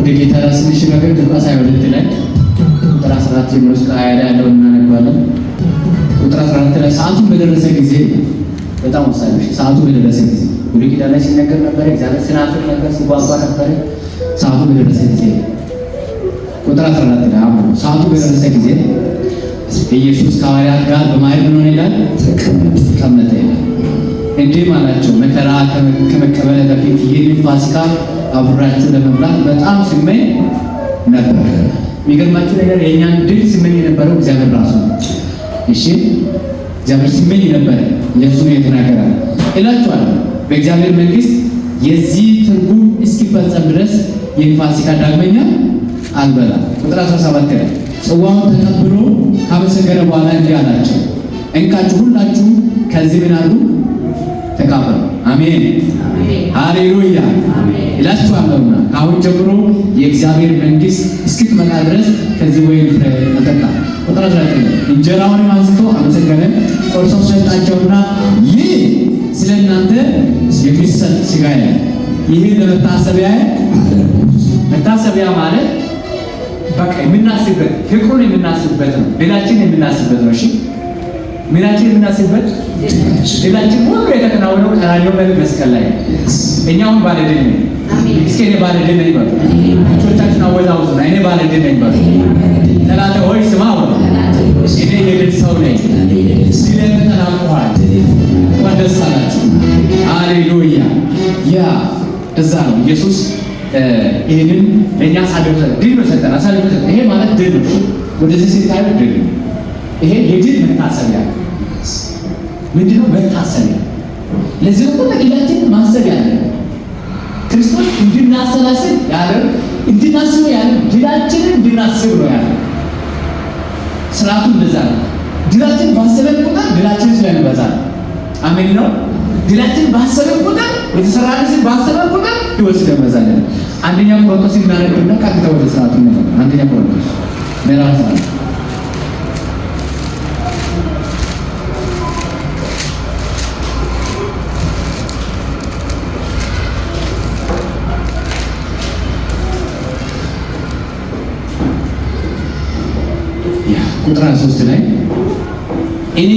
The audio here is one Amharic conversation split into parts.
ወደ ጌታ ራስ ስንሸጋገር ሉቃስ 22 ላይ ቁጥር 14 ጀምሮ እስከ 20 ላይ ያለውን እናነባለን። ቁጥር 14 ላይ ሰዓቱን በደረሰ ጊዜ በጣም ወሳኝ ነው። ሰዓቱ በደረሰ ጊዜ ብሉይ ኪዳን ላይ ሲነገር ነበር፣ እግዚአብሔር ስናፍቅ ነበር፣ ሲጓጓ ነበር። ሰዓቱ በደረሰ ጊዜ ቁጥር 14 ላይ አሁን ሰዓቱ በደረሰ ጊዜ ኢየሱስ ከሐዋርያት ጋር በማዕድ ምን ሆነ ይላል? ተቀመጠ ይላል። እንዲህም አላቸው፣ መከራ ከመቀበል በፊት ይህን ፋሲካ አብራችሁ ለመብላት በጣም ስመኝ ነበር። የሚገርማችሁ ነገር የእኛን ድል ስመኝ የነበረው እግዚአብሔር ራሱ ነው። እሺ እግዚአብሔር ስመኝ ነበር። ኢየሱስ ነው የተናገረው እላችኋለሁ። በእግዚአብሔር መንግሥት የዚህ ትርጉም እስኪፈጸም ድረስ ይህን ፋሲካ ዳግመኛ አልበላም። ቁጥር 17 ላይ ጽዋውን ተቀብሎ ካመሰገነ በኋላ እንዲህ አላቸው፣ እንካችሁ ሁላችሁ ከዚህ ምን አሉ? ተካፈሉ። አሜን ሃሌሉያ እላችኋለሁና ከአሁን ጀምሮ የእግዚአብሔር መንግሥት እስክትመጣ ድረስ ከዚህ ወይን ፍሬ ተጠጣ። ቁጥር 19 እንጀራውንም አንስቶ አመሰገነ፣ ቆርሶ ሰጣቸውና ይህ ስለ እናንተ የሚሰጥ ሥጋዬ ነው፣ ይህ ለመታሰቢያ መታሰቢያ ማለት በቃ የምናስብበት ፍቅሩን የምናስብበት ነው። ሌላችን የምናስብበት ነው። እሺ ሌላችን የምናስብበት ሌላችን ሁሉ የተከናወነው ቀራንዮ መስቀል ላይ እኛውን ባለድል ነኝ። እስኪ እኔ ባለድል ነኝ በሉ። እጆቻችን አወዛውዙ። እኔ ባለድል ነኝ በሉ። ጠላቴ ሆይ ስማ፣ እኔ የድል ሰው ነኝ። ድል ተጠናቋል። እንኳን ደስ አላችሁ። ሃሌሉያ። ያ እዛ ነው ኢየሱስ ይሄንን ለኛ ሳደረ ድል ነው ሰጠና ሳደረ። ይሄ ማለት ድል ነው። ወደዚህ ሲታዩ ድል ነው። ይሄ የድል መታሰቢያ ምንድነው? መታሰቢያ ለዚህ ሁሉ ለጌታችን ማሰቢያ ያለ ክርስቶስ እንድናሰላስል ያለ እንድናስብ ያለ ድላችንን እንድናስብ ነው ያለ። ስርዓቱ እንደዛ ነው። ድላችን ባሰበን ቁጥር ድላችን ስለሚበዛ አሜን ነው። ድላችን ባሰበን ቁጥር የተሰራልን ባሰበን ቁጥር ህይወት ስለሚበዛልን አንደኛ ቆሮንቶስ እናነብና ቀጥታ ወደ ስርዓቱ ነው። አንደኛ ቆሮንቶስ ምዕራፍ 1 ቁጥር 3 ላይ እኔ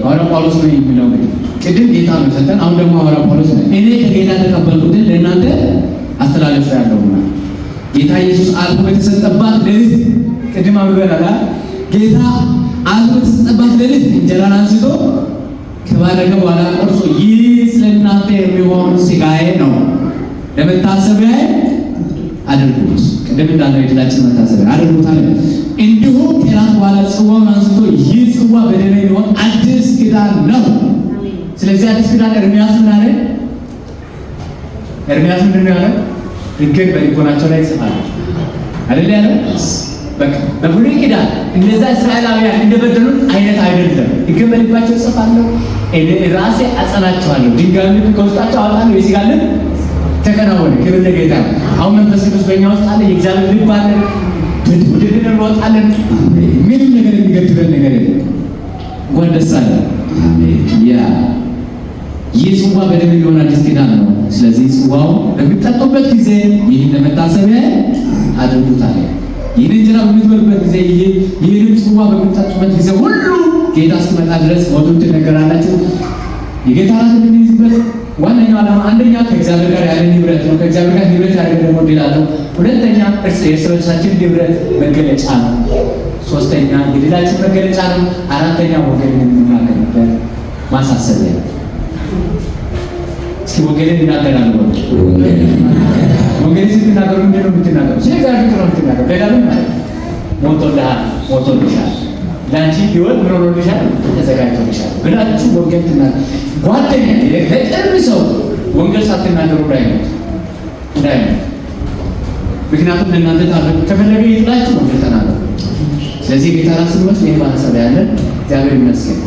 ሐዋርያ ጳውሎስ ነው የሚለው። ቅድም ጌታ ነው ሰጠን፣ አሁን ደግሞ ሐዋርያ ጳውሎስ ነው። እኔ ከጌታ ተቀበልኩትን ለእናንተ አስተላልፌአለሁና ጌታ ኢየሱስ አልፎ በተሰጠባት ሌሊት ቅድም አብረናል። ጌታ አልፎ በተሰጠባት ሌሊት እንጀራን አንስቶ ከባረከ በኋላ ቆርሶ ይህ ስለ እናንተ የሚሆን ሥጋዬ ነው፣ ለመታሰቢያዬ አድርጉት። ቅድም እንዳለው የድላችን መታሰቢያ አድርጉት አለ። እንዲሁም ከራት በኋላ ጽዋውን አንስቶ ይህ ጽዋ በደሜ የሚሆን አዲስ ኪዳን ነው። ስለዚህ አዲስ ኪዳን ኤርምያስ ምን አለ? ኤርምያስ ምንድን ነው ያለው? ሕግን በልቦናቸው ላይ ጽፋለሁ አይደል ያለው? በቃ በብሉይ ኪዳን እነዛ እስራኤላውያን እንደበደሉት አይነት አይደለም። ሕግን በልባቸው ጽፋለሁ፣ እኔ ራሴ አጸናቸዋለሁ፣ ድንጋዩን ከውስጣቸው አወጣለሁ። የሥጋ ልብ ተከናወነ። ክብር ለጌታ። አሁን መንፈስ ቅዱስ በእኛ ውስጥ አለ። የእግዚአብሔር ልብ አለ። ወደ ድል እንወጣለን። ምንም ነገር የሚገድበን ነገር የለም። እንኳን ደስ አለ። ያ ይህ ጽዋ በደሜ የሚሆን አዲስ ኪዳን ነው። ስለዚህ ጽዋው በሚጠጡበት ጊዜ ይህን ለመታሰቢያ አድርጉት አለ። ይህን እንጀራ በምትበሉበት ጊዜ ይህን ጽዋ በሚጠጡበት ጊዜ ሁሉ ጌታ እስኪመጣ ድረስ ሞቱን ትነገራላችሁ። የጌታ ራት የምንይዝበት ዋነኛው ዓላማ አንደኛ ከእግዚአብሔር ጋር ያለን ህብረት ነው። ከእግዚአብሔር ጋር ህብረት ያደረገ ደግሞ ድል አለው። ሁለተኛ የእርስ በርሳችን ህብረት መገለጫ ነው። ሶስተኛ የድላችን መገለጫ ነው። አራተኛ ወንጌልን የምናገርበት ማሳሰቢያ ነው። እስኪ ወንጌልን እናገራለን። ወንጌልን ስትናገሩ ምንድን ነው የምትናገሩ? ስለ እግዚአብሔር ፍቅር ነው የምትናገሩ። ሌላ ምን ማለት ሞቶልሃል፣ ሞቶልሻል፣ ለአንቺ ህይወት ምን ሆኖልሻል፣ ተዘጋጅቶልሻል ብላችሁ ወንጌል ትናገሩ። ጓደኛ ለቅርብ ሰው ወንጌል ሳትናገሩ እንዳይሞት። ምክንያቱም ለእናንተ ታፈቅ ከፈለገ ይጥላችሁ ወንጌል ተናገሩ። ስለዚህ ጌታ ራስ ነው ይሄ ማሰብ ያለን እግዚአብሔር ይመስገን።